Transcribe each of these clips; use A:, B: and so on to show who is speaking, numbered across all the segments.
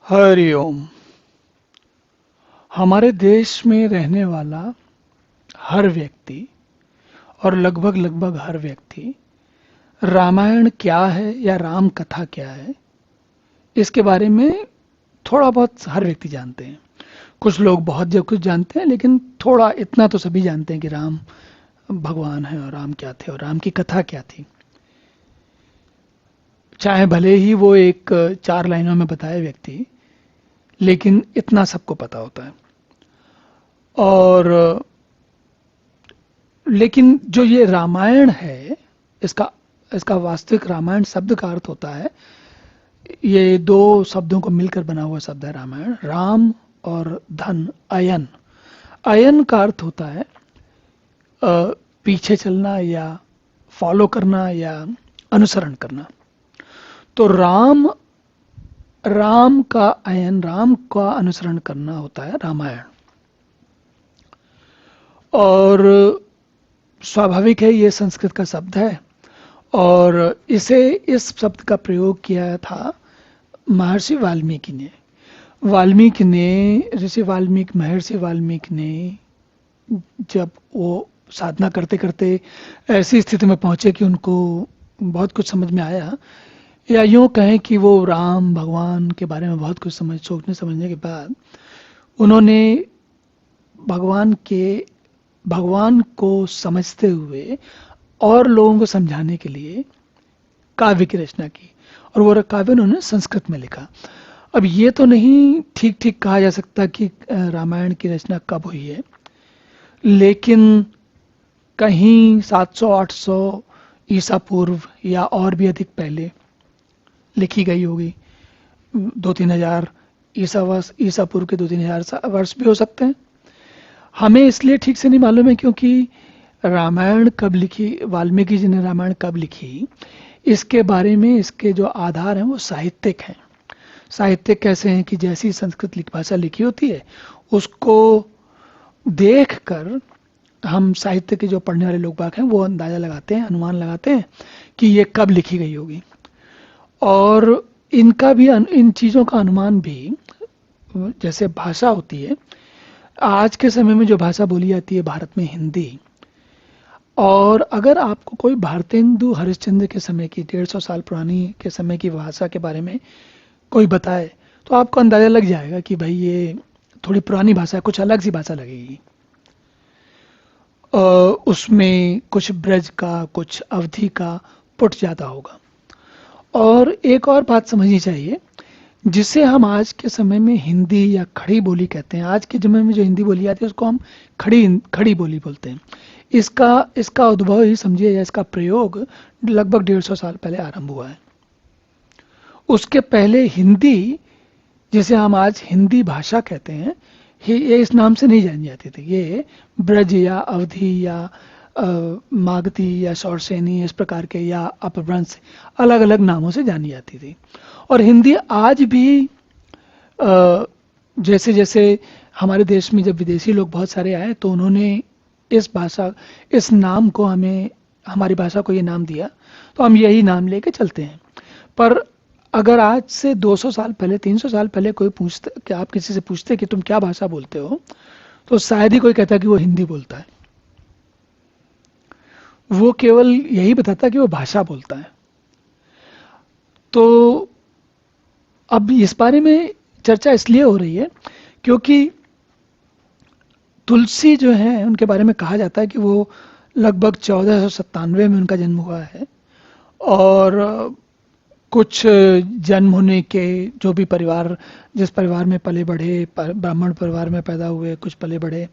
A: हरिओम। हमारे देश में रहने वाला हर व्यक्ति और लगभग लगभग हर व्यक्ति रामायण क्या है या राम कथा क्या है इसके बारे में थोड़ा बहुत हर व्यक्ति जानते हैं। कुछ लोग बहुत जो कुछ जानते हैं, लेकिन थोड़ा इतना तो सभी जानते हैं कि राम भगवान है और राम क्या थे और राम की कथा क्या थी। चाहे भले ही वो एक 4 लाइनों में बताए व्यक्ति, लेकिन इतना सबको पता होता है। और लेकिन जो ये रामायण है, इसका इसका वास्तविक रामायण शब्द का अर्थ होता है, ये दो शब्दों को मिलकर बना हुआ शब्द है रामायण। राम और धन, अयन। अयन का अर्थ होता है पीछे चलना या फॉलो करना या अनुसरण करना। तो राम राम का अयन, राम का अनुसरण करना होता है रामायण। और स्वाभाविक है, ये संस्कृत का शब्द है और इस शब्द का प्रयोग किया था महर्षि वाल्मीकि ने। ऋषि वाल्मीकि, महर्षि वाल्मीकि ने जब वो साधना करते करते ऐसी स्थिति में पहुंचे कि उनको बहुत कुछ समझ में आया, या यूं कहें कि वो राम भगवान के बारे में बहुत कुछ सोचने समझने के बाद उन्होंने भगवान को समझते हुए और लोगों को समझाने के लिए काव्य की रचना की, और वो काव्य उन्होंने संस्कृत में लिखा। अब ये तो नहीं ठीक ठीक कहा जा सकता कि रामायण की रचना कब हुई है, लेकिन कहीं 700-800 ईसा पूर्व या और भी अधिक पहले लिखी गई होगी। 2-3 हजार ईसा पूर्व के 2-3 हजार वर्ष भी हो सकते हैं। हमें इसलिए ठीक से नहीं मालूम है क्योंकि रामायण कब लिखी, वाल्मीकि जी ने रामायण कब लिखी, इसके बारे में इसके जो आधार हैं वो साहित्यिक हैं। साहित्यिक कैसे हैं कि जैसी संस्कृत भाषा लिखी होती है उसको देखकर हम साहित्य के जो पढ़ने वाले लोग बाग हैं वो अंदाजा लगाते हैं, अनुमान लगाते हैं कि ये कब लिखी गई होगी। और इनका भी इन चीज़ों का अनुमान भी, जैसे भाषा होती है, आज के समय में जो भाषा बोली जाती है भारत में हिंदी, और अगर आपको कोई भारतेंदु हरिश्चंद्र के समय की 150 साल पुरानी के समय की भाषा के बारे में कोई बताए तो आपको अंदाज़ा लग जाएगा कि भाई ये थोड़ी पुरानी भाषा है, कुछ अलग सी भाषा लगेगी। उसमें कुछ ब्रज का, कुछ अवधि का पुट ज़्यादा होगा। और एक और बात समझनी चाहिए, जिसे हम आज के समय में हिंदी या खड़ी बोली कहते हैं। आज के समय में जो हिंदी बोली जाती है उसको हम खड़ी बोली बोलते हैं। इसका उद्भव ही समझिए, या इसका प्रयोग लगभग 150 साल पहले आरंभ हुआ है। उसके पहले हिंदी, जिसे हम आज हिंदी भाषा कहते हैं, ये इस नाम से नहीं जानी जाती थी। ये ब्रज या अवधि या मागधी या शौरसेनी, इस प्रकार के, या अपभ्रंश, अलग अलग नामों से जानी जाती थी। और हिंदी आज भी जैसे जैसे हमारे देश में जब विदेशी लोग बहुत सारे आए तो उन्होंने इस नाम को, हमारी भाषा को ये नाम दिया, तो हम यही नाम लेके चलते हैं। पर अगर आज से 200 साल पहले, 300 साल पहले कोई पूछता कि आप किसी से पूछते कि तुम क्या भाषा बोलते हो, तो शायद ही कोई कहता कि वो हिंदी बोलता है। वो केवल यही बताता कि वो भाषा बोलता है। तो अब इस बारे में चर्चा इसलिए हो रही है क्योंकि तुलसी जो है उनके बारे में कहा जाता है कि वो लगभग 1497 में उनका जन्म हुआ है। और कुछ जन्म होने के, जो भी परिवार, जिस परिवार में पले बढ़े, ब्राह्मण परिवार में पैदा हुए, कुछ पले बढ़े।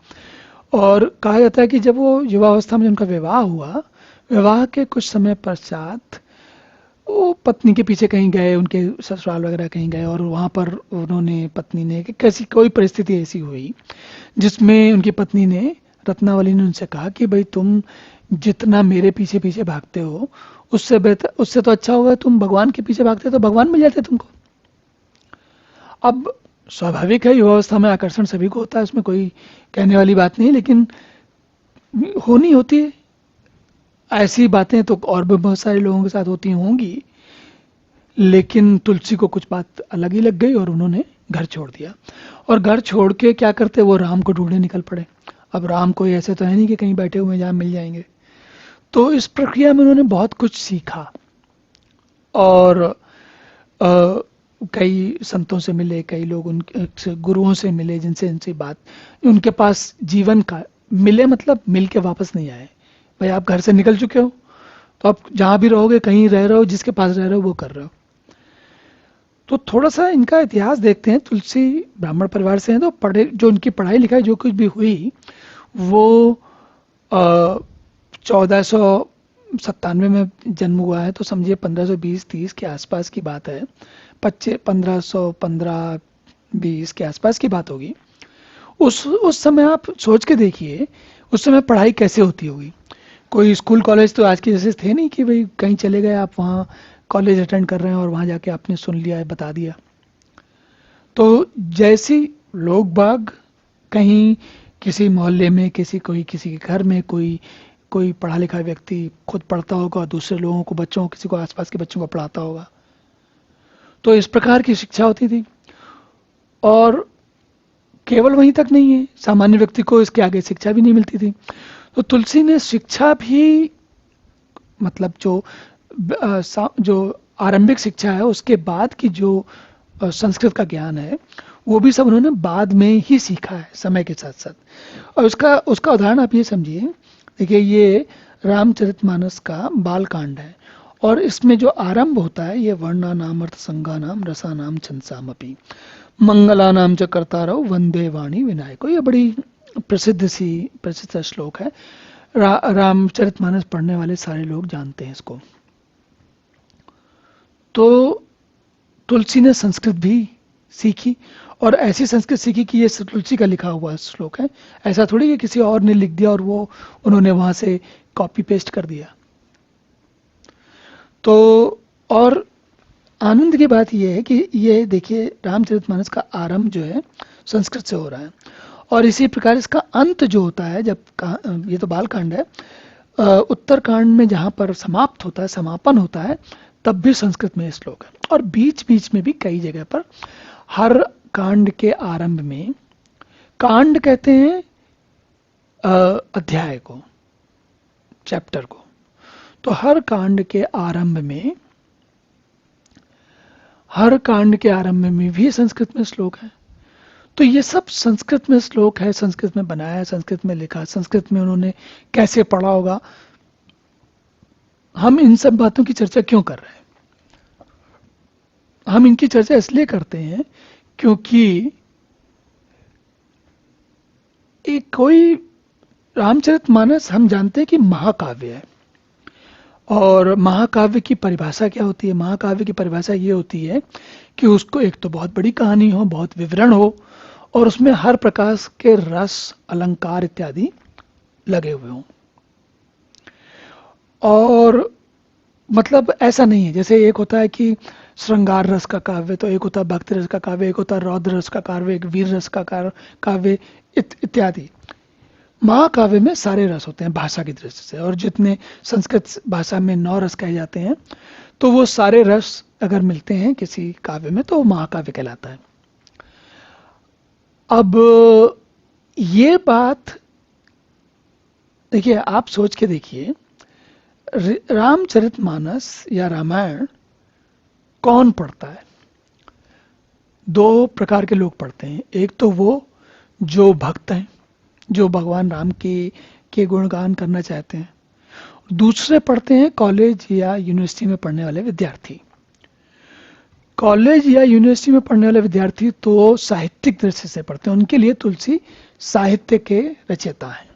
A: और कहा जाता है कि जब वो युवावस्था में उनका विवाह हुआ, विवाह के कुछ समय पश्चात वो पत्नी के पीछे कहीं गए, उनके ससुराल वगैरह कहीं गए, और वहाँ पर उन्होंने, पत्नी ने, कैसी कोई परिस्थिति ऐसी हुई जिसमें उनकी पत्नी ने, रत्नावली ने उनसे कहा कि भाई तुम जितना मेरे पीछे पीछे भागते हो उससे बेहतर, उससे तो अच्छा होगा तुम भगवान के पीछे भागते तो भगवान मिल जाते तुमको। अब स्वाभाविक है, युवावस्था में आकर्षण सभी को होता है, उसमें कोई कहने वाली बात नहीं, लेकिन होनी होती है ऐसी बातें, तो और भी बहुत सारे लोगों के साथ होती होंगी। लेकिन तुलसी को कुछ बात अलग ही लग गई और उन्होंने घर छोड़ दिया। और घर छोड़ के क्या करते, वो राम को ढूंढने निकल पड़े। अब राम कोई ऐसे तो है नहीं कि कहीं बैठे हुए जहाँ मिल जाएंगे। तो इस प्रक्रिया में उन्होंने बहुत कुछ सीखा और कई संतों से मिले, कई लोग उनसे गुरुओं से मिले जिनसे इनसे बात, उनके पास जीवन का मिले, मतलब मिल के वापस नहीं आए। भाई आप घर से निकल चुके हो तो आप जहाँ भी रहोगे, कहीं रह रहे हो, जिसके पास रह रहे हो वो कर रहे हो। तो थोड़ा सा इनका इतिहास देखते हैं। तुलसी ब्राह्मण परिवार से हैं, तो पढ़े, जो उनकी पढ़ाई लिखाई जो कुछ भी हुई वो 1497 में जन्म हुआ है, तो समझिए 1520-30 के आसपास की बात है। 1515-20 के आसपास की बात होगी। उस समय आप सोच के देखिए, उस समय पढ़ाई कैसे होती होगी। कोई स्कूल कॉलेज तो आज के जैसे थे नहीं कि भाई कहीं चले गए आप, वहाँ कॉलेज अटेंड कर रहे हैं और वहाँ जाके आपने सुन लिया है, बता दिया। तो जैसी लोग बाग कहीं किसी मोहल्ले में, कोई किसी के घर में कोई कोई पढ़ा लिखा व्यक्ति खुद पढ़ता होगा, दूसरे लोगों को, बच्चों, किसी को, आसपास के बच्चों को पढ़ाता होगा। तो इस प्रकार की शिक्षा होती थी। और केवल वहीं तक नहीं है, सामान्य व्यक्ति को इसके आगे शिक्षा भी नहीं मिलती थी। तो तुलसी ने शिक्षा भी, मतलब जो आरंभिक शिक्षा है उसके बाद की जो संस्कृत का ज्ञान है, वो भी सब उन्होंने बाद में ही सीखा है समय के साथ साथ। और उसका उसका उदाहरण आप ये समझिए, देखिए ये रामचरितमानस का बाल कांड है और इसमें जो आरंभ होता है, ये वर्णा नाम अर्थ संगा नाम रसा नाम छंसामपि मंगला नाम च कर्तारौ वंदे वाणी विनायको। ये बड़ी प्रसिद्ध श्लोक है। रामचरितमानस पढ़ने वाले सारे लोग जानते हैं इसको। तो तुलसी ने संस्कृत भी सीखी और ऐसी संस्कृत सीखी कि ये तुलसी का लिखा हुआ श्लोक है। ऐसा थोड़ी कि किसी और ने लिख दिया और वो उन्होंने वहां से कॉपी पेस्ट कर दिया। तो और आनंद की बात यह है कि ये देखिए रामचरितमानस का आरंभ जो है संस्कृत से हो रहा है और इसी प्रकार इसका अंत जो होता है, ये तो बाल कांड है, उत्तरकांड में जहाँ पर समाप्त होता है, समापन होता है, तब भी संस्कृत में श्लोक है। और बीच बीच में भी कई जगह पर हर कांड के आरंभ में, कांड कहते हैं अध्याय को, चैप्टर को, तो हर कांड के आरंभ में भी संस्कृत में श्लोक है। तो ये सब संस्कृत में श्लोक है, संस्कृत में बनाया है, संस्कृत में लिखा, संस्कृत में उन्होंने कैसे पढ़ा होगा। हम इन सब बातों की चर्चा क्यों कर रहे हैं? हम इनकी चर्चा इसलिए करते हैं क्योंकि कोई रामचरितमानस हम जानते हैं कि महाकाव्य है। और महाकाव्य की परिभाषा क्या होती है? महाकाव्य की परिभाषा ये होती है कि उसको एक तो बहुत बड़ी कहानी हो, बहुत विवरण हो और उसमें हर प्रकार के रस, अलंकार इत्यादि लगे हुए हों। और मतलब ऐसा नहीं है जैसे एक होता है कि श्रृंगार रस का काव्य, तो एक होता है भक्ति रस का काव्य, एक होता है रौद्र रस का काव्य, एक वीर रस का काव्य इत्यादि। महाकाव्य में सारे रस होते हैं भाषा की दृष्टि से, और जितने संस्कृत भाषा में 9 रस कहे जाते हैं, तो वो सारे रस अगर मिलते हैं किसी काव्य में तो महाकाव्य कहलाता है। अब ये बात देखिए, आप सोच के देखिए, रामचरितमानस या रामायण कौन पढ़ता है? 2 प्रकार के लोग पढ़ते हैं। एक तो वो जो भक्त हैं, जो भगवान राम के गुणगान करना चाहते हैं। दूसरे पढ़ते हैं कॉलेज या यूनिवर्सिटी में पढ़ने वाले विद्यार्थी। कॉलेज या यूनिवर्सिटी में पढ़ने वाले विद्यार्थी तो साहित्यिक दृष्टि से पढ़ते हैं। उनके लिए तुलसी साहित्य के रचयिता हैं।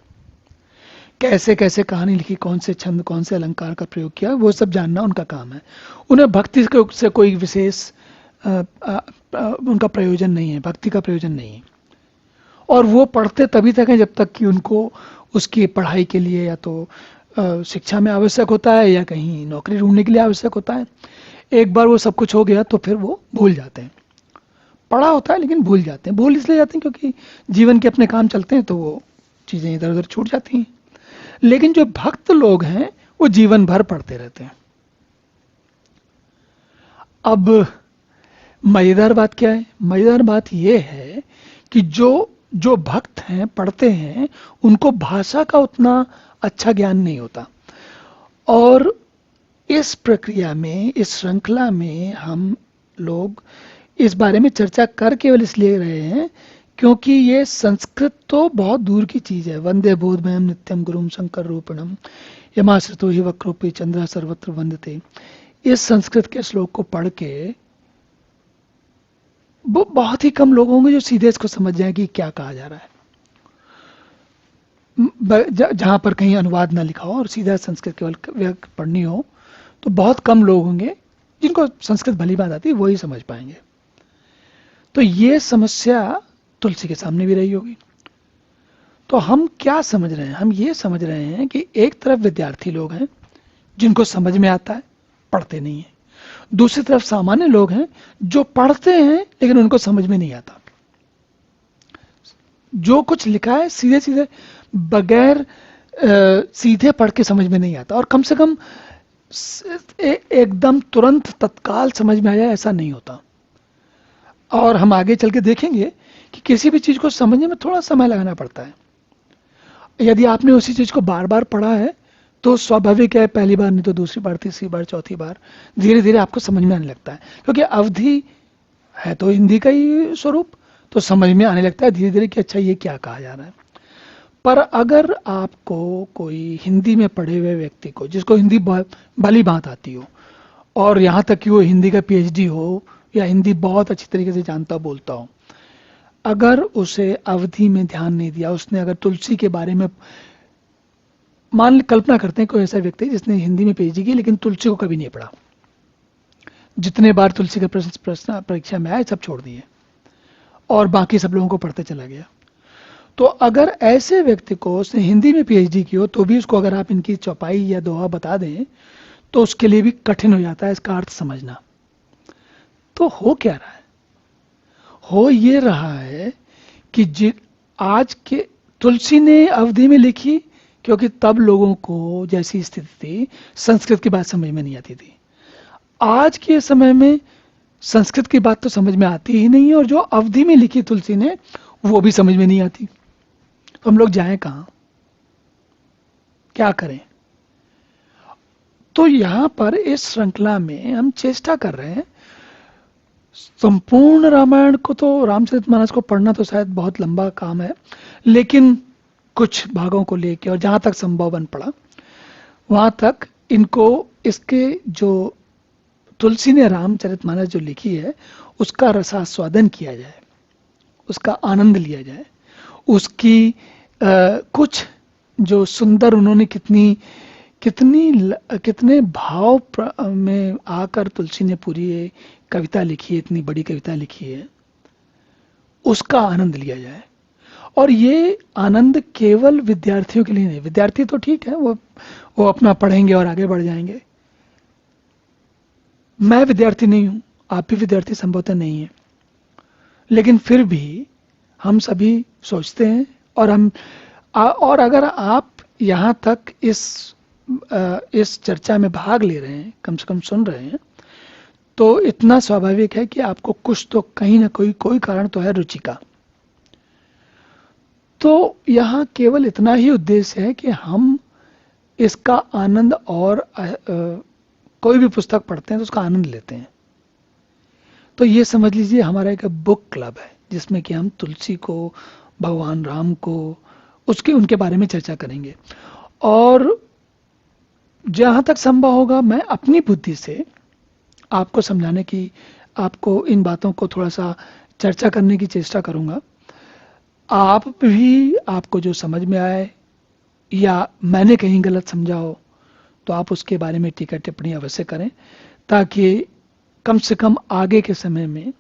A: कैसे कैसे कहानी लिखी, कौन से छंद, कौन से अलंकार का प्रयोग किया, वो सब जानना उनका काम है। उन्हें भक्ति से कोई विशेष उनका प्रयोजन नहीं है, भक्ति का प्रयोजन नहीं है। और वो पढ़ते तभी तक हैं जब तक कि उनको उसकी पढ़ाई के लिए या तो शिक्षा में आवश्यक होता है या कहीं नौकरी ढूंढने के लिए आवश्यक होता है। एक बार वो सब कुछ हो गया तो फिर वो भूल जाते हैं। पढ़ा होता है लेकिन भूल जाते हैं। भूल इसलिए जाते हैं क्योंकि जीवन के अपने काम चलते हैं, तो वो चीज़ें इधर उधर छूट जाती हैं। लेकिन जो भक्त लोग हैं वो जीवन भर पढ़ते रहते हैं। अब मजेदार बात क्या है? मजेदार बात यह है कि जो जो भक्त हैं, पढ़ते हैं, उनको भाषा का उतना अच्छा ज्ञान नहीं होता। और इस प्रक्रिया में, इस श्रृंखला में हम लोग इस बारे में चर्चा कर केवल इसलिए रहे हैं क्योंकि ये संस्कृत तो बहुत दूर की चीज है। वंदे बोधमयम नित्यम गुरुम शंकर रूपिणम यमाश्रितो ही वक्रोपी चंद्र सर्वत्र वंदते। इस संस्कृत के श्लोक को पढ़ के वो बहुत ही कम लोग होंगे जो सीधे इसको समझ जाएं कि क्या कहा जा रहा है। जहां पर कहीं अनुवाद ना लिखा हो और सीधा संस्कृत केवल पढ़नी हो, तो बहुत कम लोग होंगे जिनको संस्कृत भली बात आती है, वही समझ पाएंगे। तो ये समस्या तुलसी के सामने भी रही होगी। तो हम क्या समझ रहे हैं? हम ये समझ रहे हैं कि एक तरफ विद्यार्थी लोग हैं जिनको समझ में आता है, पढ़ते नहीं है। दूसरी तरफ सामान्य लोग हैं जो पढ़ते हैं लेकिन उनको समझ में नहीं आता। जो कुछ लिखा है सीधे सीधे बगैर सीधे पढ़ के समझ में नहीं आता, और कम से कम एकदम तुरंत तत्काल समझ में आ जाए ऐसा नहीं होता। और हम आगे चल के देखेंगे कि किसी भी चीज को समझने में थोड़ा समय लगाना पड़ता है। यदि आपने उसी चीज को बार बार पढ़ा है तो स्वाभाविक है, पहली बार नहीं तो दूसरी बार, तीसरी बार, चौथी बार धीरे धीरे आपको समझ में आने लगता है, क्योंकि अवधि है तो हिंदी का ही स्वरूप, तो समझ में आने लगता है धीरे धीरे कि अच्छा ये क्या कहा जा रहा है। पर अगर आपको कोई हिंदी में पढ़े हुए व्यक्ति को, जिसको हिंदी भली बात आती हो और यहाँ तक कि वो हिंदी का पीएचडी हो या हिंदी बहुत अच्छी तरीके से जानता बोलता हो, अगर उसे अवधि में ध्यान नहीं दिया, उसने अगर तुलसी के बारे में, कल्पना करते हैं कोई ऐसा व्यक्ति जिसने हिंदी में पीएचडी की लेकिन तुलसी को कभी नहीं पढ़ा, जितने बार तुलसी के प्रश्न परीक्षा में आए सब छोड़ दिए और बाकी सब लोगों को पढ़ते चला गया। तो अगर ऐसे व्यक्ति को, उसने हिंदी में पीएचडी की हो तो भी उसको अगर आप इनकी चौपाई या दोहा बता दें तो उसके लिए भी कठिन हो जाता है इसका अर्थ समझना। तो हो क्या रहा है? हो ये रहा है कि आज के तुलसी ने अवधि में लिखी क्योंकि तब लोगों को जैसी स्थिति थी संस्कृत की बात समझ में नहीं आती थी। आज के समय में संस्कृत की बात तो समझ में आती ही नहीं है, और जो अवधि में लिखी तुलसी ने वो भी समझ में नहीं आती। तो हम लोग जाएं कहां, क्या करें? तो यहां पर इस श्रृंखला में हम चेष्टा कर रहे हैं, संपूर्ण रामायण को तो, रामचरितमानस को पढ़ना तो शायद बहुत लंबा काम है, लेकिन कुछ भागों को लेके और जहां तक संभव बन पड़ा वहां तक इनको, इसके जो तुलसी ने रामचरितमानस जो लिखी है उसका रसास्वादन किया जाए, उसका आनंद लिया जाए, उसकी कुछ जो सुंदर उन्होंने कितने भाव में आकर तुलसी ने पूरी कविता लिखी है, इतनी बड़ी कविता लिखी है, उसका आनंद लिया जाए। और ये आनंद केवल विद्यार्थियों के लिए नहीं, विद्यार्थी तो ठीक है, वो अपना पढ़ेंगे और आगे बढ़ जाएंगे। मैं विद्यार्थी नहीं हूं, आप भी विद्यार्थी संभवतः नहीं है, लेकिन फिर भी हम सभी सोचते हैं, और अगर आप यहाँ तक इस चर्चा में भाग ले रहे हैं, कम से कम सुन रहे हैं, तो इतना स्वाभाविक है कि आपको कुछ तो कहीं ना कोई कारण तो है रुचि का। तो यहाँ केवल इतना ही उद्देश्य है कि हम इसका आनंद, और कोई भी पुस्तक पढ़ते हैं तो उसका आनंद लेते हैं। तो ये समझ लीजिए हमारा एक बुक क्लब है जिसमें कि हम तुलसी को, भगवान राम को, उनके बारे में चर्चा करेंगे। और जहां तक संभव होगा मैं अपनी बुद्धि से आपको समझाने की, आपको इन बातों को थोड़ा सा चर्चा करने की चेष्टा करूंगा। आप भी, आपको जो समझ में आए या मैंने कहीं गलत समझा हो तो आप उसके बारे में टीका टिप्पणी अवश्य करें, ताकि कम से कम आगे के समय में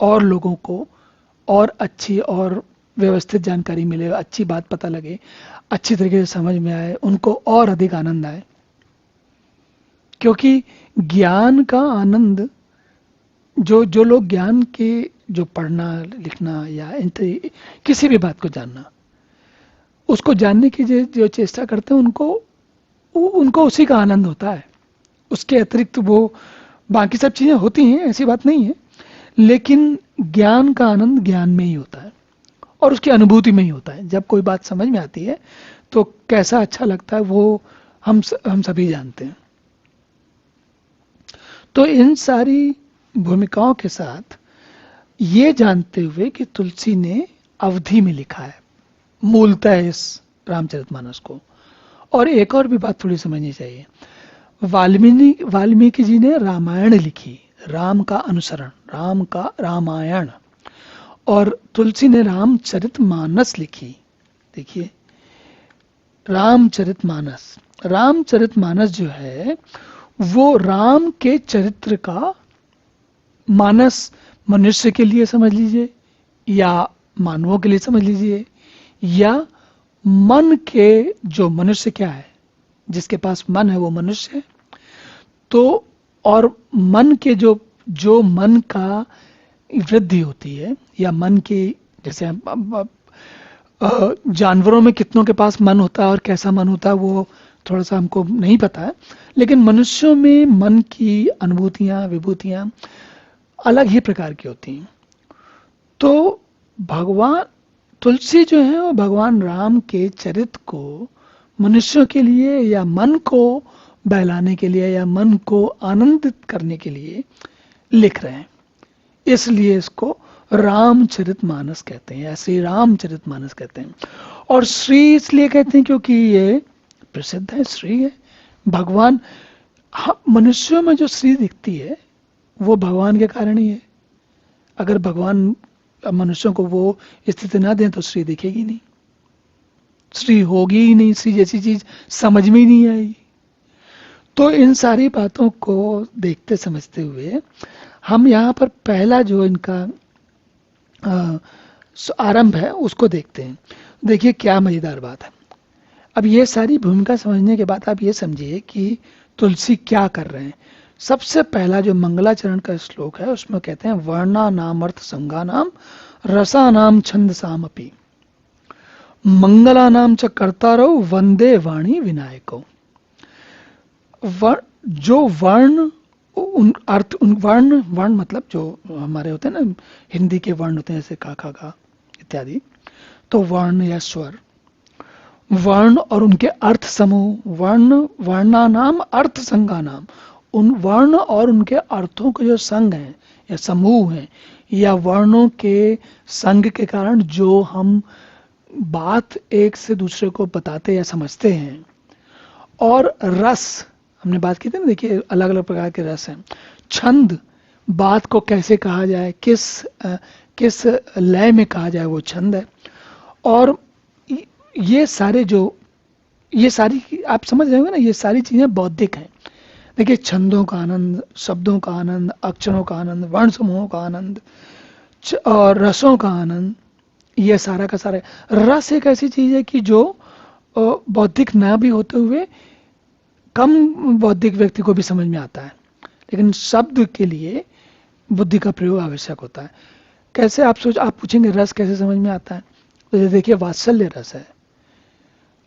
A: और लोगों को और अच्छी और व्यवस्थित जानकारी मिले, अच्छी बात पता लगे, अच्छी तरीके से समझ में आए, उनको और अधिक आनंद आए। क्योंकि ज्ञान का आनंद, जो लोग ज्ञान के, जो पढ़ना लिखना या किसी भी बात को जानना, उसको जानने की जो चेष्टा करते हैं उनको उसी का आनंद होता है। उसके अतिरिक्त वो बाकी सब चीजें होती हैं, ऐसी बात नहीं है, लेकिन ज्ञान का आनंद ज्ञान में ही होता है और उसकी अनुभूति में ही होता है। जब कोई बात समझ में आती है तो कैसा अच्छा लगता है वो हम सभी जानते हैं। तो इन सारी भूमिकाओं के साथ ये जानते हुए कि तुलसी ने अवधि में लिखा है मूलतः इस रामचरितमानस को। और एक और भी बात थोड़ी समझनी चाहिए, वाल्मीकि जी ने रामायण लिखी, राम का अनुसरण, राम का रामायण, और तुलसी ने रामचरितमानस लिखी। देखिए रामचरितमानस, रामचरितमानस जो है वो राम के चरित्र का मानस, मनुष्य के लिए समझ लीजिए या मानवों के लिए समझ लीजिए, या मन के, जो मनुष्य क्या है, जिसके पास मन है वो मनुष्य है। तो और मन के जो मन का वृद्धि होती है, या मन की, जैसे जानवरों में कितनों के पास मन होता है और कैसा मन होता है वो थोड़ा सा हमको नहीं पता है, लेकिन मनुष्यों में मन की अनुभूतियां, विभूतियां अलग ही प्रकार की होती हैं। तो भगवान तुलसी जो है वो भगवान राम के चरित्र को मनुष्यों के लिए या मन को बहलाने के लिए या मन को आनंदित करने के लिए लिख रहे हैं, इसलिए इसको रामचरितमानस कहते हैं या श्री रामचरितमानस कहते हैं। और श्री इसलिए कहते हैं क्योंकि ये प्रसिद्ध है, श्री है भगवान। मनुष्यों में जो श्री दिखती है वो भगवान के कारण ही है। अगर भगवान मनुष्यों को वो स्थिति ना दें तो श्री दिखेगी नहीं, श्री होगी ही नहीं, श्री जैसी चीज समझ में ही नहीं आएगी। तो इन सारी बातों को देखते समझते हुए हम यहाँ पर पहला जो इनका आरंभ है उसको देखते हैं। देखिए क्या मजेदार बात है। अब ये सारी भूमिका समझने के बाद आप ये समझिए कि तुलसी क्या कर रहे हैं। सबसे पहला जो मंगलाचरण का श्लोक है उसमें कहते हैं वर्णा नाम अर्थ संगा नाम रसा नाम छंद सामपि मंगला नाम च कर्तारो वंदे वाणी विनायको। जो वर्ण उन अर्थ, उन वर्ण, वर्ण मतलब जो हमारे होते हैं ना हिंदी के वर्ण होते हैं जैसे का खा गा इत्यादि, तो वर्ण या स्वर, वर्ण और उनके अर्थ समूह, वर्ण वर्णा नाम अर्थ संगा नाम, उन वर्ण और उनके अर्थों के जो संग हैं या समूह हैं, या वर्णों के संग के कारण जो हम बात एक से दूसरे को बताते या समझते हैं। और रस, हमने बात की थी ना, देखिए अलग अलग प्रकार के रस हैं। छंद, बात को कैसे कहा जाए, किस लय में कहा जाए, वो छंद है। और ये सारी आप समझ रहे होंगे ना, ये सारी चीजें बौद्धिक हैं। देखिए छंदों का आनंद, शब्दों का आनंद, अक्षरों का आनंद, वर्ण समूहों का आनंद और रसों का आनंद, ये सारा का सारा। रस एक ऐसी चीज है कि जो बौद्धिक ना भी होते हुए कम बौद्धिक व्यक्ति को भी समझ में आता है, लेकिन शब्द के लिए बुद्धि का प्रयोग आवश्यक होता है। कैसे आप पूछेंगे रस कैसे समझ में आता है, तो ये देखिए वात्सल्य रस है।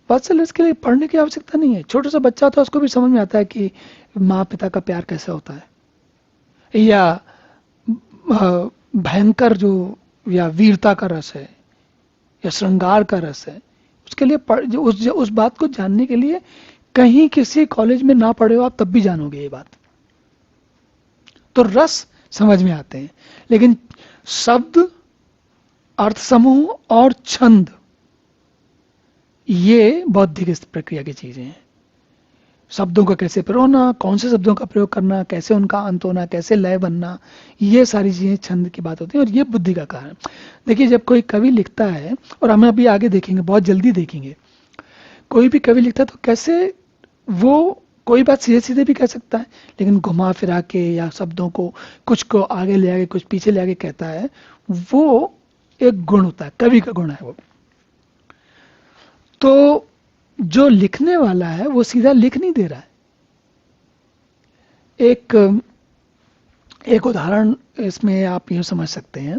A: वात्सल्य रस के लिए पढ़ने की आवश्यकता नहीं है, छोटा सा बच्चा होता है उसको भी समझ में आता है कि माँ पिता का प्यार कैसा होता है। या भयंकर जो या वीरता का रस है या श्रृंगार का रस है, उसके लिए उस बात को जानने के लिए कहीं किसी कॉलेज में ना पढ़े हो आप तब भी जानोगे ये बात। तो रस समझ में आते हैं, लेकिन शब्द, अर्थ समूह और छंद ये बौद्धिक प्रक्रिया की चीजें हैं। शब्दों का कैसे प्रयोग होना, कौन से शब्दों का प्रयोग करना, कैसे उनका अंत होना, कैसे लय बनना, ये सारी चीजें छंद की बात होती है और ये बुद्धि का कारण। देखिए जब कोई कवि लिखता है, और हम अभी आगे देखेंगे, बहुत जल्दी देखेंगे, कोई भी कवि लिखता है तो कैसे वो कोई बात सीधे सीधे भी कह सकता है, लेकिन घुमा फिरा के या शब्दों को कुछ को आगे ले आगे कुछ पीछे ले आगे कहता है, वो एक गुण होता है, कवि का गुण है वो। तो जो लिखने वाला है वो सीधा लिख नहीं दे रहा है। एक उदाहरण इसमें आप यूँ समझ सकते हैं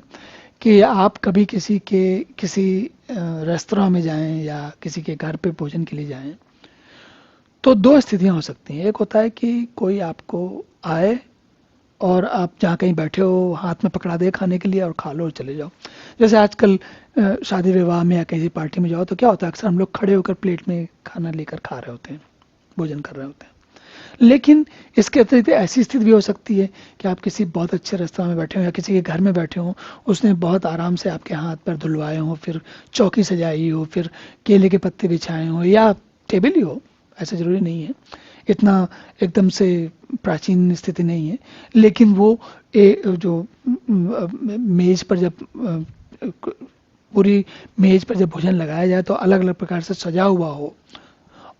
A: कि आप कभी किसी रेस्तरां में जाएं या किसी के घर पे भोजन के लिए जाएं, तो दो स्थितियां हो सकती हैं। एक होता है कि कोई आपको आए और आप जहाँ कहीं बैठे हो हाथ में पकड़ा दे खाने के लिए और खा लो और चले जाओ। जैसे आजकल शादी विवाह में या किसी पार्टी में जाओ तो क्या होता है, अक्सर हम लोग खड़े होकर प्लेट में खाना लेकर खा रहे होते हैं, भोजन कर रहे होते हैं। लेकिन इसके अतिरिक्त ऐसी स्थिति भी हो सकती है कि आप किसी बहुत अच्छे रेस्तरां में बैठे हो या किसी के घर में बैठे हो, उसने बहुत आराम से आपके हाथ पैर धुलवाए हो, फिर चौकी सजाई हो, फिर केले के पत्ते बिछाए हो या टेबल ही हो, ऐसा ज़रूरी नहीं है, इतना एकदम से प्राचीन स्थिति नहीं है। लेकिन वो जो मेज पर जब पूरी मेज पर जब भोजन लगाया जाए तो अलग अलग प्रकार से सजा हुआ हो,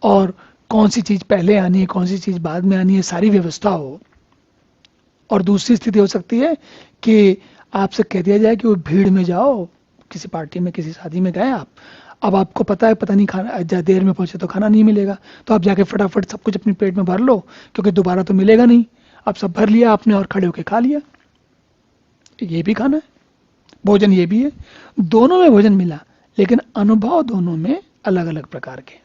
A: और कौन सी चीज़ पहले आनी है कौन सी चीज़ बाद में आनी है सारी व्यवस्था हो। और दूसरी स्थिति हो सकती है कि आपसे कह दिया जाए कि वो भीड़ में जाओ, किसी पार्टी में किसी शादी में गए आप, अब आपको पता है पता नहीं खाना देर में पहुंचे तो खाना नहीं मिलेगा, तो आप जाके फटाफट सब कुछ अपनी प्लेट में भर लो क्योंकि दोबारा तो मिलेगा नहीं। अब सब भर लिया आपने और खड़े होके खा लिया, ये भी खाना है, भोजन ये भी है। दोनों में भोजन मिला लेकिन अनुभव दोनों में अलग अलग प्रकार के।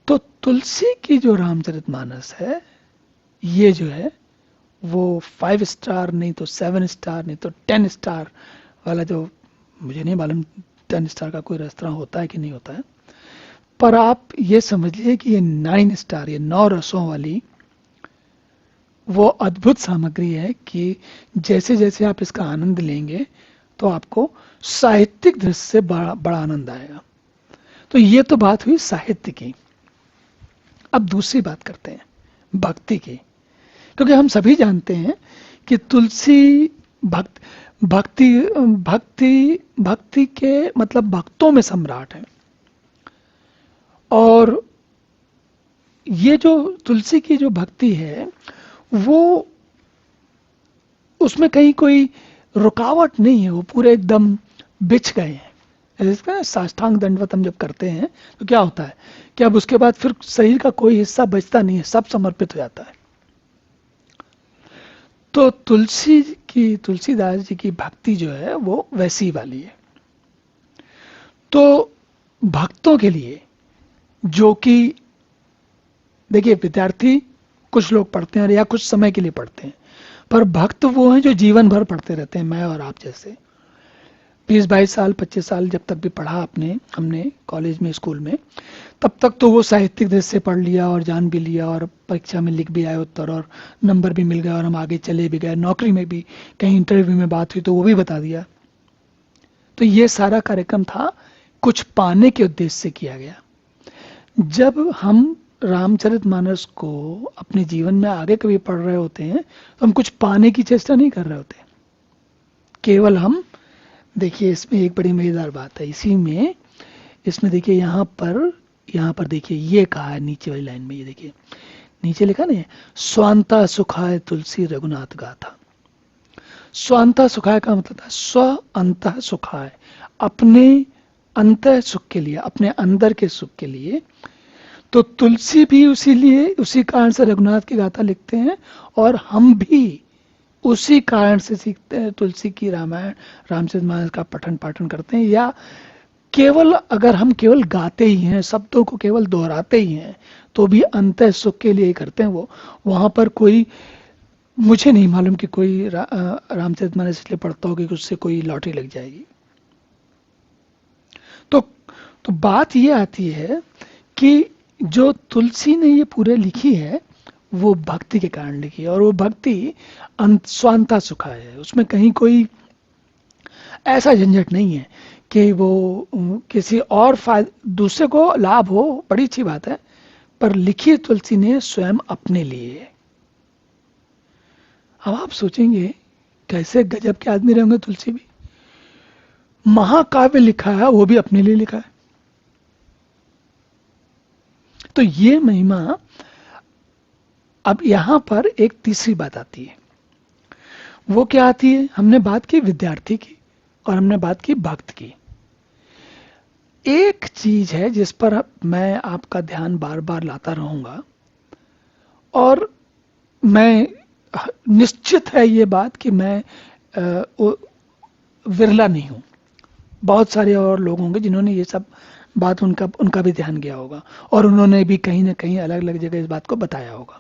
A: तो तुलसी की जो रामचरितमानस है ये जो है वो 5 स्टार नहीं तो 7 स्टार नहीं तो 10 स्टार वाला, जो मुझे नहीं मालूम 10 स्टार का कोई रेस्तरां होता है कि नहीं होता है, पर आप ये समझ लीजिए कि ये 9 स्टार, ये 9 रसों वाली वो अद्भुत सामग्री है कि जैसे जैसे आप इसका आनंद लेंगे तो आपको साहित्यिक दृष्टि से बड़ा बड़ा आनंद आएगा। तो ये तो बात हुई साहित्य की। अब दूसरी बात करते हैं भक्ति की, क्योंकि हम सभी जानते हैं कि तुलसी भक्ति भक्ति भक्ति के मतलब भक्तों में सम्राट है। और ये जो तुलसी की जो भक्ति है वो उसमें कहीं कोई रुकावट नहीं है, वो पूरे एकदम बिछ गए हैं। इसका साष्टांग दंडवत हम जब करते हैं तो क्या होता है कि अब उसके बाद फिर शरीर का कोई हिस्सा बचता नहीं है, सब समर्पित हो जाता है। तो तुलसीदास जी की भक्ति जो है वो वैसी वाली है। तो भक्तों के लिए, जो कि देखिए विद्यार्थी कुछ लोग पढ़ते हैं या कुछ समय के लिए पढ़ते हैं, पर भक्त वो हैं जो जीवन भर पढ़ते रहते हैं। मैं और आप जैसे 20-22 साल 25 साल जब तक भी पढ़ा हमने कॉलेज में स्कूल में, तब तक तो वो साहित्यिक दृष्टि से पढ़ लिया और जान भी लिया और परीक्षा में लिख भी आए उत्तर और नंबर भी मिल गया और हम आगे चले भी गए, नौकरी में भी कहीं इंटरव्यू में बात हुई तो वो भी बता दिया। तो ये सारा कार्यक्रम था कुछ पाने के उद्देश्य से किया गया। जब हम रामचरितमानस को अपने जीवन में आगे कभी पढ़ रहे होते हैं तो हम कुछ पाने की चेष्टा नहीं कर रहे होते, केवल हम देखिए इसमें एक बड़ी मजेदार बात है इसमें देखिए यहाँ पर देखिए ये कहा है नीचे वाली लाइन में, ये देखिए नीचे लिखा नहीं है, स्वांता सुखाय तुलसी रघुनाथ गाथा। स्वांता सुखाय का मतलब है स्व अंतः सुखाय, अपने अंतः सुख के लिए, अपने अंदर के सुख के लिए। तो तुलसी भी उसी कारण से रघुनाथ की गाथा लिखते हैं और हम भी उसी कारण से सीखते हैं, तुलसी की रामायण रामचरितमानस का पठन पाठन करते हैं। या केवल अगर हम केवल गाते ही हैं, शब्दों को केवल दोहराते ही हैं, तो भी अंतः सुख के लिए ही करते हैं। वो वहां पर कोई, मुझे नहीं मालूम कि कोई रामचरितमानस इसलिए पढ़ता होगा कि उससे कोई लॉटरी लग जाएगी। तो बात ये आती है कि जो तुलसी ने ये पूरे लिखी है वो भक्ति के कारण लिखी है, और वो भक्ति स्वांता सुखा है, उसमें कहीं कोई ऐसा झंझट नहीं है कि वो किसी और दूसरे को लाभ हो, बड़ी अच्छी बात है, पर लिखी तुलसी ने स्वयं अपने लिए। अब आप सोचेंगे कैसे गजब के आदमी रहेंगे तुलसी भी, महाकाव्य लिखा है वो भी अपने लिए लिखा है। तो ये महिमा। अब यहां पर एक तीसरी बात आती है, वो क्या आती है, हमने बात की विद्यार्थी की और हमने बात की भक्त की। एक चीज है जिस पर मैं आपका ध्यान बार बार लाता रहूंगा, और मैं निश्चित है ये बात कि मैं विरला नहीं हूं, बहुत सारे और लोग होंगे जिन्होंने ये सब बात उनका भी ध्यान गया होगा और उन्होंने भी कहीं ना कहीं अलग अलग जगह इस बात को बताया होगा।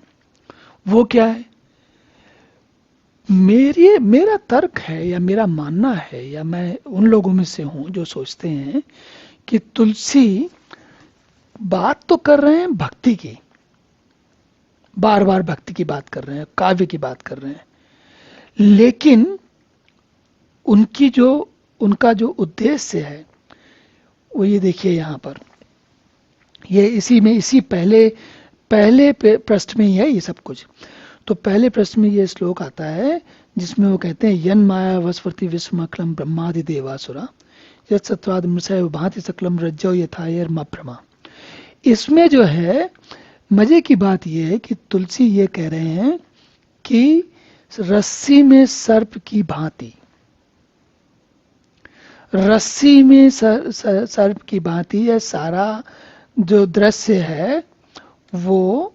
A: वो क्या है मेरा तर्क है या मेरा मानना है या मैं उन लोगों में से हूं जो सोचते हैं कि तुलसी बात तो कर रहे हैं भक्ति की, बार बार भक्ति की बात कर रहे हैं, काव्य की बात कर रहे हैं, लेकिन उनकी जो उनका जो उद्देश्य है वो ये देखिए यहाँ पर, ये इसी में इसी पहले पहले पृष्ठ में ही है ये सब कुछ। तो पहले प्रश्न में ये श्लोक आता है जिसमें वो कहते हैं यन माया वस्वती विश्वमखलम ब्रह्मादि देवासुरा यत् सत्वाद मृषय भांति सकलम रज्जो यथायर्मभ्रमा। इसमें जो है मजे की बात ये है कि तुलसी ये कह रहे हैं कि रस्सी में सर्प की भांति, रस्सी में सर्प की भांति यह सारा जो दृश्य है वो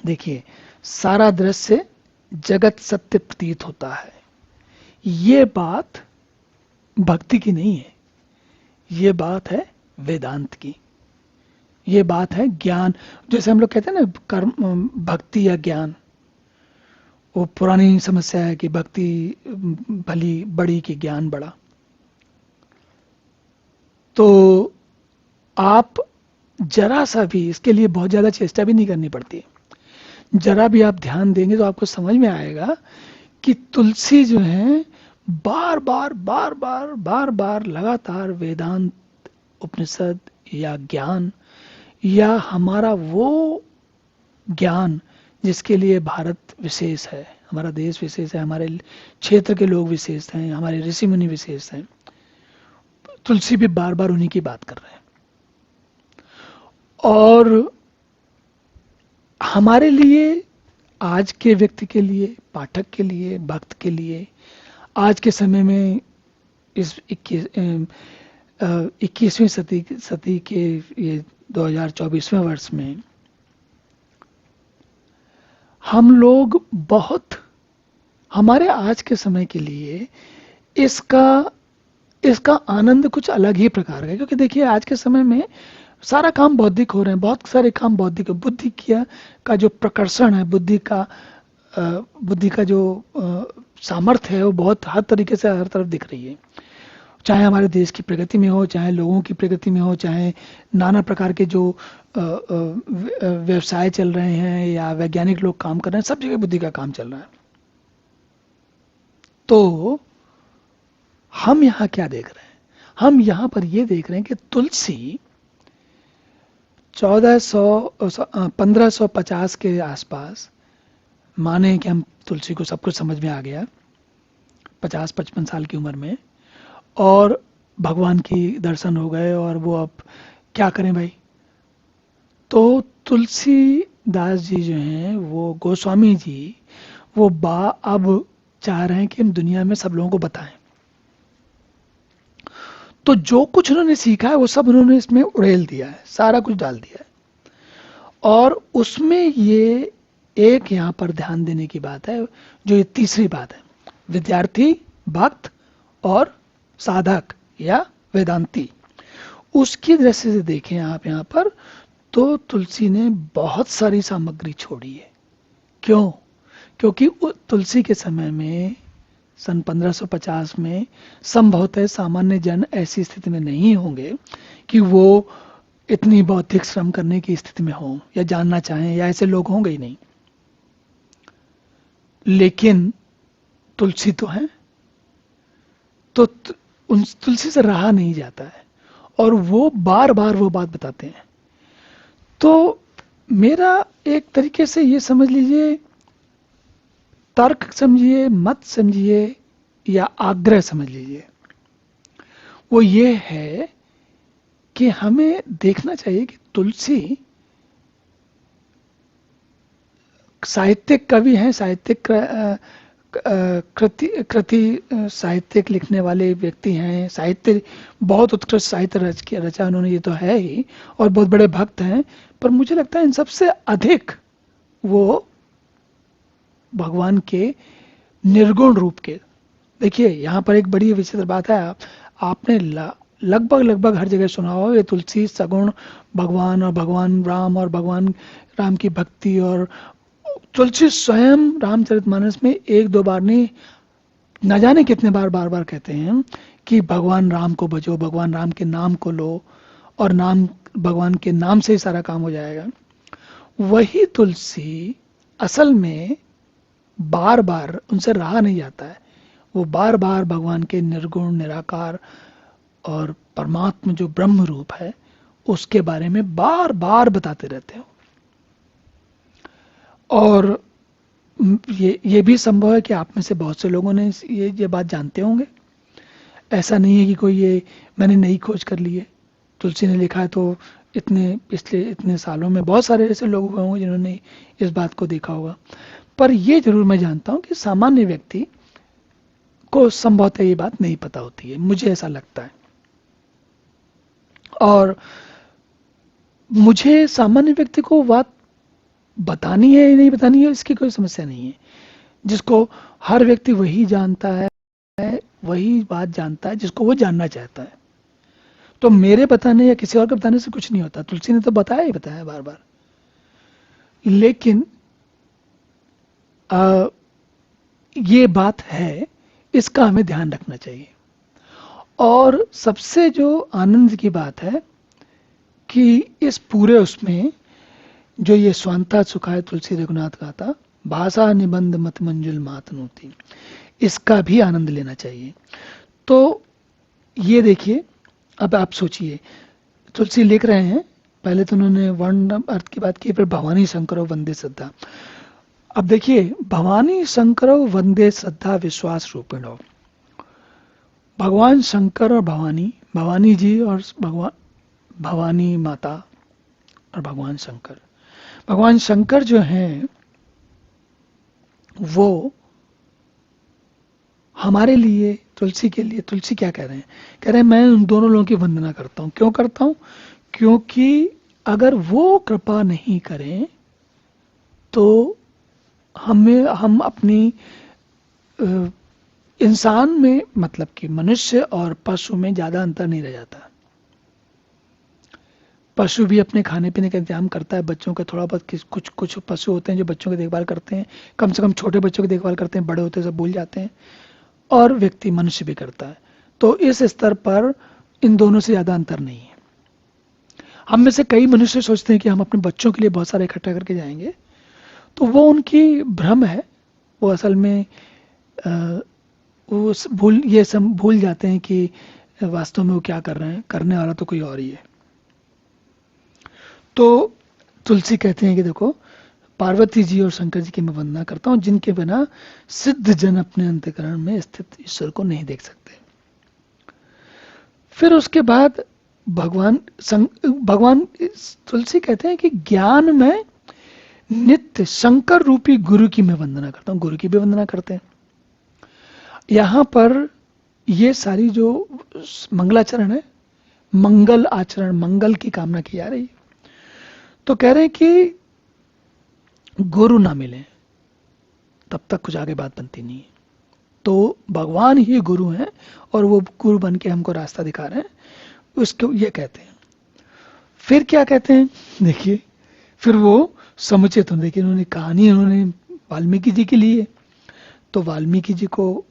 A: देखिए, सारा दृश्य जगत सत्य प्रतीत होता है। ये बात भक्ति की नहीं है, ये बात है वेदांत की, ये बात है ज्ञान। जैसे हम लोग कहते हैं ना कर्म भक्ति या ज्ञान, वो पुरानी समस्या है कि भक्ति भली बड़ी कि ज्ञान बड़ा। तो आप जरा सा भी इसके लिए बहुत ज्यादा चेष्टा भी नहीं करनी पड़ती, जरा भी आप ध्यान देंगे तो आपको समझ में आएगा कि तुलसी जो है बार बार बार बार बार बार लगातार वेदांत, उपनिषद या ज्ञान या हमारा वो ज्ञान जिसके लिए भारत विशेष है, हमारा देश विशेष है, हमारे क्षेत्र के लोग विशेष हैं, हमारे ऋषि मुनि विशेष हैं, तुलसी भी बार बार उन्हीं की बात कर रहे हैं। और हमारे लिए, आज के व्यक्ति के लिए, पाठक के लिए, भक्त के लिए, आज के समय में इस 21वीं सदी के ये 2024वें वर्ष में हम लोग बहुत, हमारे आज के समय के लिए इसका आनंद कुछ अलग ही प्रकार का है। क्योंकि देखिए आज के समय में सारा काम बौद्धिक हो रहे हैं, बहुत सारे काम बौद्धिक, बुद्धि का जो प्रकर्षण है, बुद्धि का जो सामर्थ्य है वो बहुत हर तरीके से हर तरफ दिख रही है। चाहे हमारे देश की प्रगति में हो, चाहे लोगों की प्रगति में हो, चाहे नाना प्रकार के जो व्यवसाय चल रहे हैं या वैज्ञानिक लोग काम कर रहे हैं, सब जगह बुद्धि का काम चल रहा है। तो हम यहाँ क्या देख रहे हैं? हम यहाँ पर ये देख रहे हैं कि तुलसी 1550 के आसपास, माने कि हम तुलसी को सब कुछ समझ में आ गया 50-55 साल की उम्र में, और भगवान की दर्शन हो गए, और वो अब क्या करें भाई। तो तुलसीदास जी जो हैं, वो गोस्वामी जी, वो अब चाह रहे हैं कि हम दुनिया में सब लोगों को बताएं। तो जो कुछ उन्होंने सीखा है वो सब उन्होंने इसमें उड़ेल दिया है, सारा कुछ डाल दिया है। और उसमें ये एक यहाँ पर ध्यान देने की बात है, जो ये तीसरी बात है, विद्यार्थी, भक्त और साधक या वेदांती, उसकी दृष्टि से देखें आप यहाँ पर, तो तुलसी ने बहुत सारी सामग्री छोड़ी है। क्यों? क्योंकि तुलसी के समय में सन 1550 में संभवतः सामान्य जन ऐसी स्थिति में नहीं होंगे कि वो इतनी बौद्धिक श्रम करने की स्थिति में हो या जानना चाहें, या ऐसे लोग होंगे ही नहीं। लेकिन तुलसी तो है, तो उन तुलसी से रहा नहीं जाता है, और वो बार बार वो बात बताते हैं। तो मेरा एक तरीके से ये समझ लीजिए, तर्क समझिए, मत समझिए या आग्रह समझ लीजिए, वो ये है कि हमें देखना चाहिए कि तुलसी साहित्यिक कवि हैं, साहित्यिक कृति साहित्यिक लिखने वाले व्यक्ति हैं, साहित्य बहुत उत्कृष्ट साहित्य रचा उन्होंने, ये तो है ही, और बहुत बड़े भक्त हैं। पर मुझे लगता है इन सबसे अधिक वो भगवान के निर्गुण रूप के, देखिए यहाँ पर एक बड़ी विचित्र बात है, आपने लगभग हर जगह सुना हो, ये तुलसी सगुण भगवान, और भगवान राम, और भगवान राम की भक्ति, और तुलसी स्वयं रामचरितमानस में एक दो बार नहीं, न जाने कितने बार बार बार कहते हैं कि भगवान राम को भजो, भगवान राम के नाम को लो, और नाम, भगवान के नाम से ही सारा काम हो जाएगा। वही तुलसी असल में बार बार उनसे रहा नहीं जाता है, वो बार बार भगवान के निर्गुण निराकार और परमात्मा जो ब्रह्म रूप है उसके बारे में बार बार बताते रहते हो। और ये भी संभव है कि आप में से बहुत से लोगों ने ये बात जानते होंगे। ऐसा नहीं है कि कोई ये मैंने नई खोज कर ली है, तुलसी ने लिखा है तो पिछले इतने सालों में बहुत सारे ऐसे लोग हुए होंगे जिन्होंने इस बात को देखा होगा। पर ये जरूर मैं जानता हूं कि सामान्य व्यक्ति को संभवतः ये बात नहीं पता होती है, मुझे ऐसा लगता है। और मुझे सामान्य व्यक्ति को बात बतानी है या नहीं बतानी है इसकी कोई समस्या नहीं है। जिसको हर व्यक्ति वही जानता है, वही बात जानता है जिसको वो जानना चाहता है। तो मेरे बताने या किसी और के बताने से कुछ नहीं होता। तुलसी ने तो बताया ही बताया बार बार। लेकिन ये बात है, इसका हमें ध्यान रखना चाहिए। और सबसे जो आनंद की बात है कि इस पूरे उसमें जो ये स्वांता सुखाए तुलसी रघुनाथ गाथा, भाषा निबंध मत मंजुल मातनोती, इसका भी आनंद लेना चाहिए। तो ये देखिए, अब आप सोचिए, तुलसी लिख रहे हैं, पहले तो उन्होंने वर्ण अर्थ की बात की, फिर भवानी शंकरो वंदे श्रद्धा। अब देखिए, भवानी शंकरो वंदे श्रद्धा विश्वास रूपिणो, भगवान शंकर और भवानी, भवानी जी और भगवान भवानी माता और भगवान शंकर। भगवान शंकर जो हैं वो हमारे लिए, तुलसी के लिए, तुलसी क्या कह रहे हैं? कह रहे हैं मैं उन दोनों लोगों की वंदना करता हूं। क्यों करता हूं? क्योंकि अगर वो कृपा नहीं करें तो हम अपनी इंसान में, मतलब कि मनुष्य और पशु में ज्यादा अंतर नहीं रह जाता। पशु भी अपने खाने पीने का इंतजाम करता है, बच्चों का थोड़ा बहुत, कुछ कुछ पशु होते हैं जो बच्चों की देखभाल करते हैं, कम से कम छोटे बच्चों की देखभाल करते हैं, बड़े होते सब भूल जाते हैं। और व्यक्ति, मनुष्य भी करता है। तो इस स्तर पर इन दोनों से ज्यादा अंतर नहीं है। हम में से कई मनुष्य सोचते हैं कि हम अपने बच्चों के लिए बहुत सारा इकट्ठा करके जाएंगे, तो वो उनकी भ्रम है। वो असल में वो भूल जाते हैं कि वास्तव में वो क्या कर रहे हैं, करने वाला तो कोई और ही है। तो तुलसी कहते हैं कि देखो, पार्वती जी और शंकर जी की मैं वंदना करता हूं, जिनके बिना सिद्ध जन अपने अंतःकरण में स्थित ईश्वर को नहीं देख सकते। फिर उसके बाद भगवान तुलसी कहते हैं कि ज्ञान में नित्य शंकर रूपी गुरु की मैं वंदना करता हूं। गुरु की भी वंदना करते हैं। यहां पर ये सारी जो मंगलाचरण है, मंगल आचरण, मंगल की कामना की जा रही है। तो कह रहे हैं कि गुरु ना मिले तब तक कुछ आगे बात बनती नहीं है। तो भगवान ही गुरु हैं और वो गुरु बन के हमको रास्ता दिखा रहे हैं, उसको ये कहते हैं। फिर क्या कहते हैं देखिए, फिर वो समुचित हों। देखिए, उन्होंने कहानी उन्होंने वाल्मीकि जी की ली है, तो वाल्मीकि जी को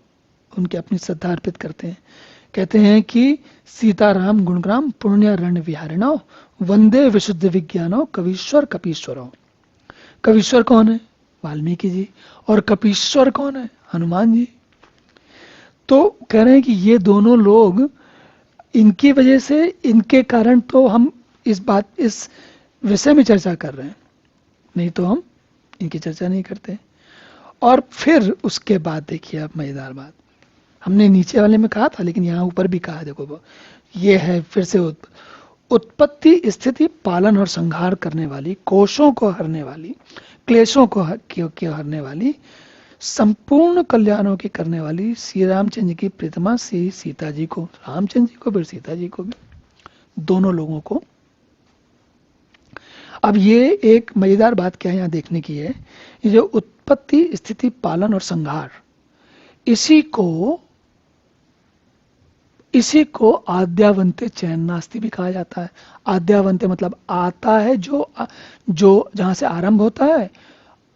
A: उनके अपनी श्रद्धा अर्पित करते हैं। कहते हैं कि सीताराम गुणग्राम पुण्यरण्य विहारिणो वंदे विशुद्ध विज्ञानो कवीश्वर कपीश्वरो। कवीश्वर कौन है? वाल्मीकि जी। और कपीश्वर कौन है? हनुमान जी। तो कह रहे हैं कि ये दोनों लोग, इनकी वजह से, इनके कारण तो हम इस विषय में चर्चा कर रहे हैं, नहीं तो हम इनकी चर्चा नहीं करते। और फिर उसके बाद देखिए, अब मजेदार बात, हमने नीचे वाले में कहा था लेकिन यहाँ ऊपर भी कहा। देखो, ये है फिर से उत्पत्ति स्थिति पालन और संहार करने वाली, कोशों को हरने वाली, क्लेशों को हरने वाली, संपूर्ण कल्याणों की करने वाली श्री रामचंद्र की प्रीतमा श्री सीता जी को, रामचंद्र जी को फिर सीता जी को भी, दोनों लोगों को। अब ये एक मजेदार बात क्या है यहाँ देखने की है, ये जो उत्पत्ति स्थिति पालन और संहार, इसी को आद्यावंते चैन नास्ति भी कहा जाता है। आद्यावंते मतलब आता है, जो जहां से आरंभ होता है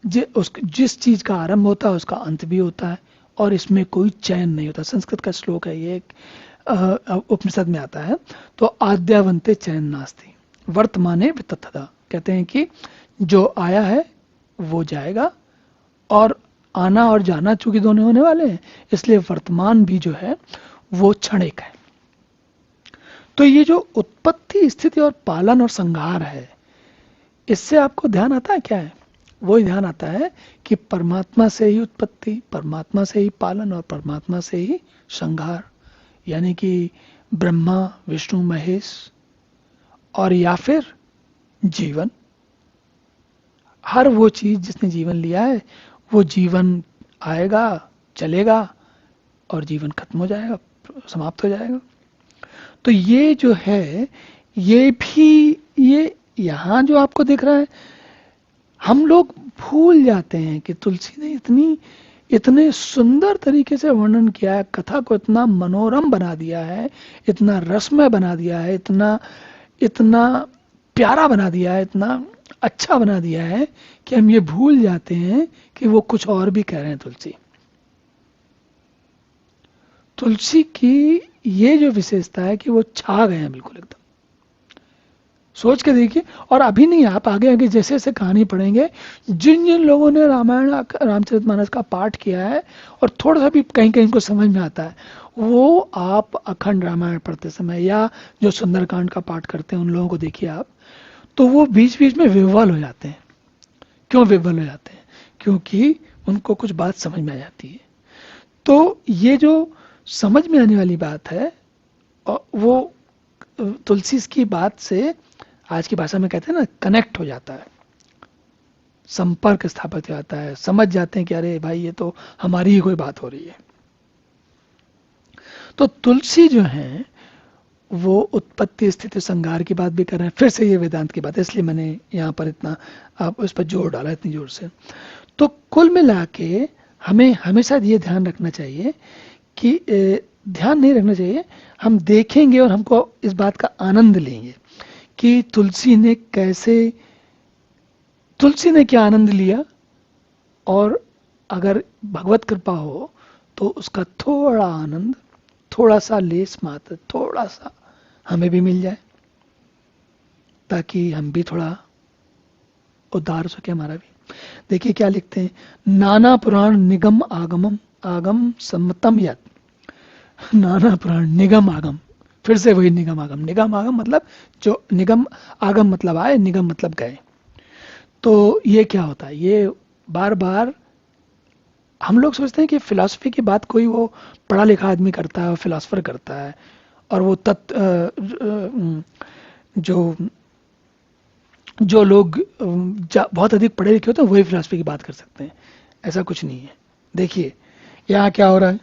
A: जिस चीज का आरंभ होता है उसका अंत भी होता है, और इसमें कोई चैन नहीं होता। संस्कृत का श्लोक है ये, एक उपनिषद में आता है। तो आद्यावंते चैन नास्ति वर्तमाने वितथता, कहते हैं कि जो आया है वो जाएगा, और आना और जाना चूंकि दोनों होने वाले हैं, इसलिए वर्तमान भी जो है वो क्षणिक है। तो ये जो उत्पत्ति, स्थिति और पालन और संहार है, इससे आपको ध्यान आता है क्या है? वही ध्यान आता है कि परमात्मा से ही उत्पत्ति, परमात्मा से ही पालन और परमात्मा से ही संहार, यानी कि ब्रह्मा विष्णु महेश, और या फिर जीवन। हर वो चीज जिसने जीवन लिया है वो जीवन आएगा, चलेगा, और जीवन खत्म हो जाएगा, समाप्त हो जाएगा। तो ये जो है, ये भी, ये यहां जो आपको दिख रहा है, हम लोग भूल जाते हैं कि तुलसी ने इतने सुंदर तरीके से वर्णन किया है, कथा को इतना मनोरम बना दिया है, इतना रसमय बना दिया है, इतना इतना प्यारा बना दिया है, इतना अच्छा बना दिया है कि हम ये भूल जाते हैं कि वो कुछ और भी कह रहे हैं। तुलसी की ये जो विशेषता है कि वो छा गए हैं बिल्कुल एकदम। सोच के देखिए, और अभी नहीं, आप आगे आगे जैसे जैसे कहानी पढ़ेंगे, जिन जिन लोगों ने रामायण रामचरितमानस का पाठ किया है और थोड़ा सा भी कहीं कहीं को समझ में आता है, वो आप अखंड रामायण पढ़ते समय या जो सुंदरकांड का पाठ करते हैं उन लोगों को देखिए आप, तो वो बीच बीच में विह्वल हो जाते हैं। क्यों विह्वल हो जाते हैं? क्योंकि उनको कुछ बात समझ में आ जाती है। तो ये जो समझ में आने वाली बात है, वो तुलसी की बात से, आज की भाषा में कहते हैं ना, कनेक्ट हो जाता है, संपर्क स्थापित हो जाता है, समझ जाते हैं कि अरे भाई ये तो हमारी ही कोई बात हो रही है। तो तुलसी जो है वो उत्पत्ति स्थिति संहार की बात भी कर रहे हैं, फिर से ये वेदांत की बात है, इसलिए मैंने यहाँ पर इतना आप उस पर जोर डाला, इतनी जोर से। तो कुल मिला के हमें हमेशा ये ध्यान रखना चाहिए कि ध्यान नहीं रखना चाहिए, हम देखेंगे और हमको इस बात का आनंद लेंगे कि तुलसी ने क्या आनंद लिया, और अगर भगवत कृपा हो तो उसका थोड़ा आनंद, थोड़ा सा लेस मात्र, थोड़ा सा हमें भी मिल जाए, ताकि हम भी थोड़ा उद्धार हो सके, हमारा भी। देखिए क्या लिखते हैं, नाना पुराण निगम आगम सम्मतम यत्। नाना पुराण निगम आगम, फिर से वही निगम आगम। निगम आगम मतलब जो निगम, आगम मतलब आए, निगम मतलब गए। तो ये क्या होता है, ये बार बार हम लोग सोचते हैं कि फिलॉसफी की बात कोई वो पढ़ा लिखा आदमी करता है और फिलॉसफर करता है, और वो जो लोग बहुत अधिक पढ़े लिखे होते हैं वही फिलॉसफी की बात कर सकते हैं। ऐसा कुछ नहीं है। देखिए यहाँ क्या हो रहा है,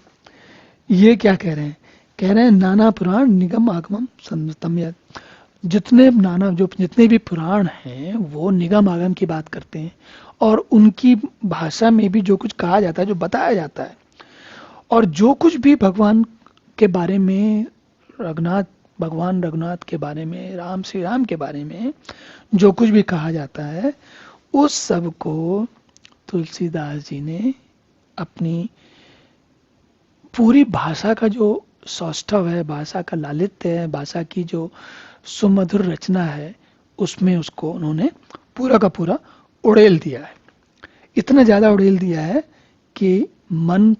A: ये क्या कह रहे हैं, कह रहे हैं नाना पुराण निगम आगमम संतम यत्। जितने भी पुराण हैं वो निगम आगम की बात करते हैं, और उनकी भाषा में भी जो कुछ कहा जाता है, जो बताया जाता है, और जो कुछ भी भगवान के बारे में, भगवान रघुनाथ के बारे में, श्री राम के बारे में जो कुछ भी कहा जाता है, उस सब को तुलसीदास जी ने अपनी पूरी भाषा का जो सौष्ठव है, भाषा का लालित्य है, भाषा की जो सुमधुर रचना है, उसमें उसको उन्होंने पूरा का पूरा उड़ेल दिया है। इतना ज्यादा उड़ेल दिया है कि मन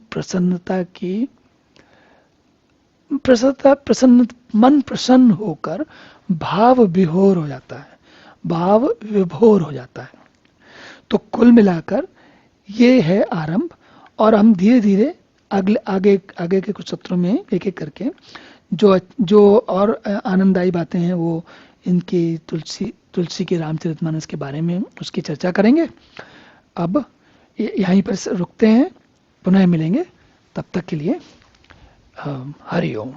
A: मन प्रसन्न होकर भाव विभोर हो जाता है, भाव विभोर हो जाता है। तो कुल मिलाकर ये है आरंभ, और हम धीरे धीरे आगे के कुछ सत्रों में एक एक करके जो और आनंददायी बातें हैं वो इनकी तुलसी के रामचरितमानस के बारे में उसकी चर्चा करेंगे। अब यहीं पर रुकते हैं, पुनः मिलेंगे, तब तक के लिए हरि ओम।